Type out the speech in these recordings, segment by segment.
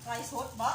ไรสดบ๊ะ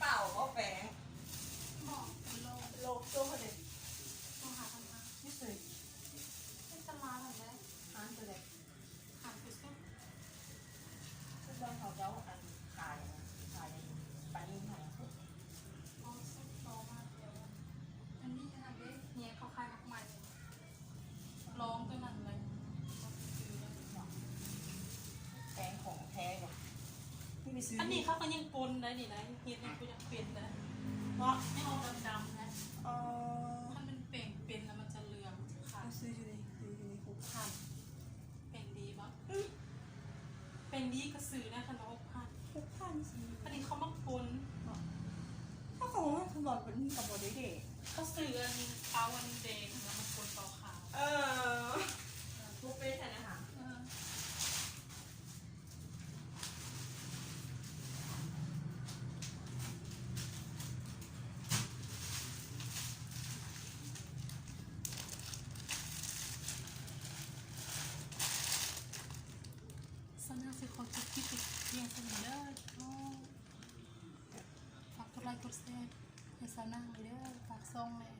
เป่าก็แฝงบอกเป็นโล โลกตัวเขาเด็ด ต้องหาทำมา นี่เคย ไม่ตลาดหรอกแม่ ทานตัวเด็ด หันไปซุป ทุกวันเขาเจ้าอันขายขายปลานิ่มขาย เอาซุปโตมากเดียวอันนี้นะเด็กเนี่ยเขาขายมากมายลองตัวนั้นเลย แพงของแท้เนี่ยที่ไปซื้อ อันนี้เขาก็ยังปนได้นี่นะเห็ดยังกูยังเป็นนะเพราะไม่เอาดำๆนะ อ๋อ ถ้ามันเป่งเป็นแล้วมันจะเหลืองค่ะ ซื้ออยู่ใน6,000 เป่งดีปะเป่งดีก็ซื้อนะขนมพัน 6,000ซื้อ อันนี้เขามักปน ถ้าของมันคือบอกเป็นกับบอดี้เดย์ เขาซื้ออันเอาอันแดงแล้วมันปนเปล่าขาว ทุกเป็นใช่ไหมคะ สนาสิขอจุดที่ติดเรียนเสนอเลยฝากกดไลค์กดแชร์ให้สาวนั่งเลยเด้อฝากซองเลย